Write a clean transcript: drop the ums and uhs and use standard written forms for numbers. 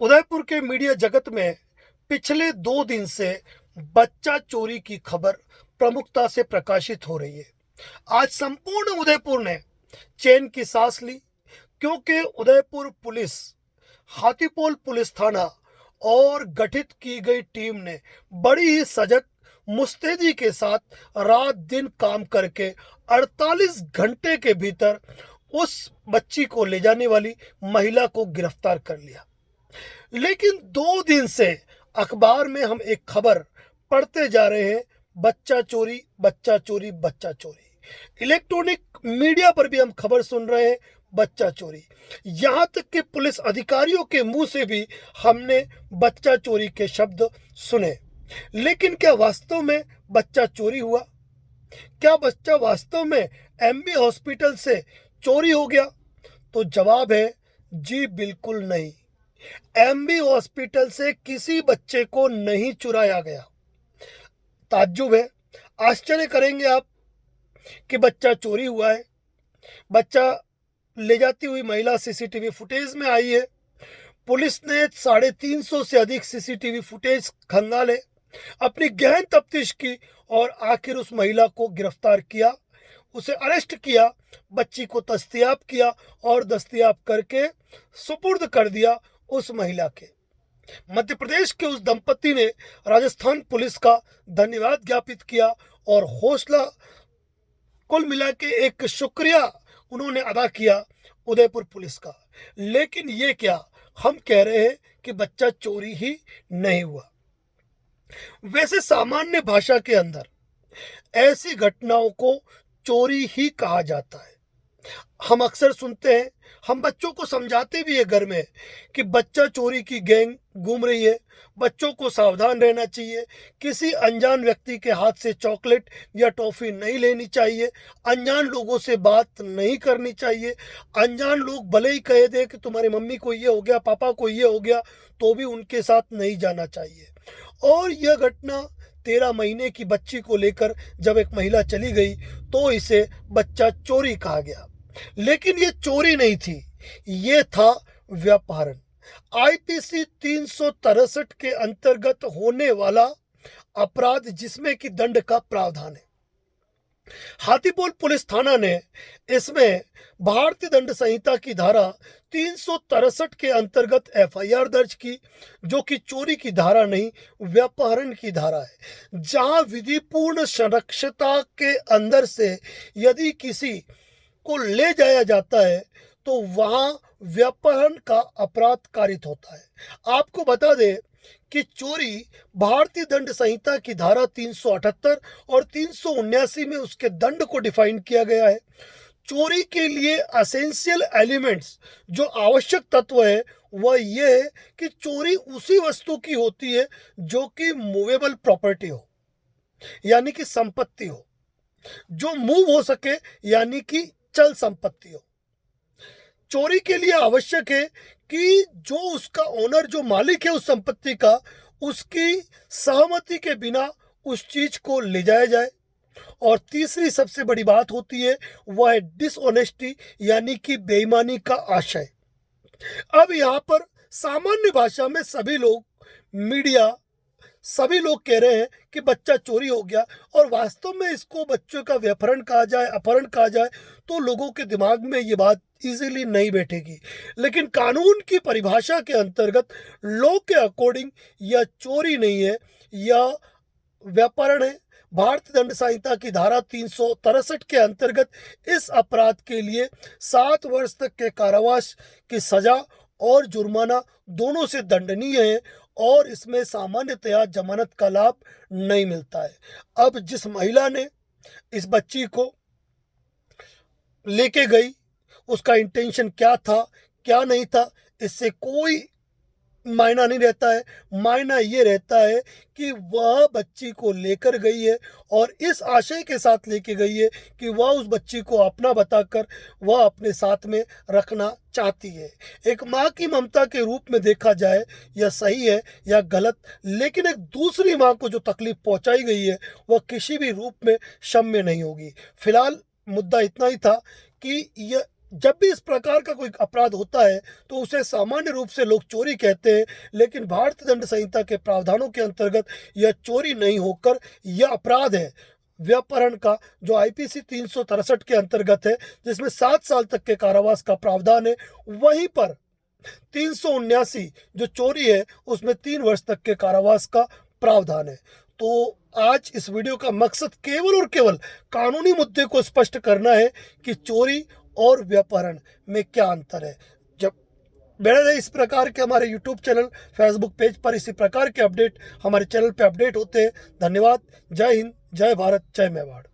उदयपुर के मीडिया जगत में पिछले 2 दिन से बच्चा चोरी की खबर प्रमुखता से प्रकाशित हो रही है। आज संपूर्ण उदयपुर ने चैन की सांस ली, क्योंकि उदयपुर पुलिस, हाथीपोल पुलिस थाना और गठित की गई टीम ने बड़ी ही सजग मुस्तैदी के साथ रात दिन काम करके 48 घंटे के भीतर उस बच्ची को ले जाने वाली महिला को गिरफ्तार कर लिया। लेकिन 2 दिन से अखबार में हम एक खबर पढ़ते जा रहे हैं, बच्चा चोरी, बच्चा चोरी, बच्चा चोरी। इलेक्ट्रॉनिक मीडिया पर भी हम खबर सुन रहे हैं, बच्चा चोरी। यहाँ तक कि पुलिस अधिकारियों के मुंह से भी हमने बच्चा चोरी के शब्द सुने। लेकिन क्या वास्तव में बच्चा चोरी हुआ? क्या बच्चा वास्तव में एमबी हॉस्पिटल से चोरी हो गया? तो जवाब है जी बिल्कुल नहीं। एमबी हॉस्पिटल से किसी बच्चे को नहीं चुराया गया। ताज्जुब है, आश्चर्य करेंगे आप कि बच्चा चोरी हुआ है। बच्चा ले जाती हुई महिला सीसीटीवी फुटेज में आई है। पुलिस ने 350 से अधिक सीसीटीवी फुटेज खंगाले, अपनी गहन तफ्तीश की और आखिर उस महिला को गिरफ्तार किया, उसे अरेस्ट किया, बच्ची को दस्तयाब किया और दस्तयाब करके सुपुर्द कर दिया उस महिला के। मध्य प्रदेश के उस दंपति ने राजस्थान पुलिस का धन्यवाद ज्ञापित किया और हौसला, कुल मिला के एक शुक्रिया उन्होंने अदा किया उदयपुर पुलिस का। लेकिन ये क्या, हम कह रहे हैं कि बच्चा चोरी ही नहीं हुआ। वैसे सामान्य भाषा के अंदर ऐसी घटनाओं को चोरी ही कहा जाता है। हम अक्सर सुनते हैं, हम बच्चों को समझाते भी है घर में कि बच्चा चोरी की गैंग घूम रही है, बच्चों को सावधान रहना चाहिए, किसी अनजान व्यक्ति के हाथ से चॉकलेट या टॉफी नहीं लेनी चाहिए, अनजान लोगों से बात नहीं करनी चाहिए, अनजान लोग भले ही कह दे कि तुम्हारी मम्मी को ये हो गया, पापा को ये हो गया, तो भी उनके साथ नहीं जाना चाहिए। और यह घटना 13 महीने की बच्ची को लेकर जब एक महिला चली गई तो इसे बच्चा चोरी कहा गया। लेकिन ये चोरी नहीं थी, ये था व्यापारण। आईपीसी 363 के अंतर्गत होने वाला अपराध, जिसमें कि दंड का प्रावधान है। हाथीपोल पुलिस थाना ने इसमें भारतीय दंड संहिता की धारा 363 के अंतर्गत एफआईआर दर्ज की, जो कि चोरी की धारा नहीं, व्यापारण की धारा है। जहां विधिपूर्ण संरक्षता के अंदर से यदि किसी को ले जाया जाता है तो वहां व्यापारण का अपराध कारित होता है। आपको बता दें कि चोरी भारतीय दंड संहिता की धारा 378 और 379 में उसके दंड को डिफाइन किया गया है। चोरी के लिए एसेंशियल एलिमेंट्स, जो आवश्यक तत्व है, वह यह है कि चोरी उसी वस्तु की होती है जो कि मूवेबल प्रॉपर्टी हो, यानी कि संपत्ति हो, जो मूव हो सके, यानी कि चल संपत्ति हो। चोरी के लिए आवश्यक है कि जो उसका ओनर, जो मालिक है उस संपत्ति का, उसकी सहमति के बिना उस चीज को ले जाया जाए। और तीसरी सबसे बड़ी बात होती है, वह है डिसऑनेस्टी, यानी कि बेईमानी का आशय। अब यहाँ पर सामान्य भाषा में सभी लोग, मीडिया, सभी लोग कह रहे हैं कि बच्चा चोरी हो गया, और वास्तव में इसको बच्चों का व्यपहरण कहा जाए, अपहरण कहा जाए, तो लोगों के दिमाग में ये बात इजीली नहीं बैठेगी। लेकिन कानून की परिभाषा के अंतर्गत, लॉ के अकॉर्डिंग, यह चोरी नहीं है, यह व्यापारण है। भारतीय दंड संहिता की धारा 363 के अंतर्गत इस अपराध के लिए 7 वर्ष तक के कारावास की सजा और जुर्माना दोनों से दंडनीय है, और इसमें सामान्यतया जमानत का लाभ नहीं मिलता है। अब जिस महिला ने इस बच्ची को लेके गई, उसका इंटेंशन क्या था, क्या नहीं था, इससे कोई मायना नहीं रहता है। मायना ये रहता है कि वह बच्ची को लेकर गई है और इस आशय के साथ लेके गई है कि वह उस बच्ची को अपना बताकर वह अपने साथ में रखना चाहती है। एक माँ की ममता के रूप में देखा जाए, यह सही है या गलत, लेकिन एक दूसरी माँ को जो तकलीफ पहुंचाई गई है वह किसी भी रूप में क्षम्य नहीं होगी। फिलहाल मुद्दा इतना ही था कि यह जब भी इस प्रकार का कोई अपराध होता है तो उसे सामान्य रूप से लोग चोरी कहते हैं, लेकिन भारतीय दंड संहिता के प्रावधानों के अंतर्गत यह चोरी नहीं होकर यह अपराध है व्यापहरण का, जो आईपीसी 363 के अंतर्गत है, जिसमें 7 साल तक के कारावास का प्रावधान है। वहीं पर 379 जो चोरी है उसमें 3 वर्ष तक के कारावास का प्रावधान है। तो आज इस वीडियो का मकसद केवल और केवल कानूनी मुद्दे को स्पष्ट करना है कि चोरी और व्यापहरण में क्या अंतर है। जब मेरे रहे इस प्रकार के हमारे यूट्यूब चैनल, फेसबुक पेज पर इसी प्रकार के अपडेट हमारे चैनल पे अपडेट होते हैं। धन्यवाद। जय हिंद, जय भारत, जय मेवाड़।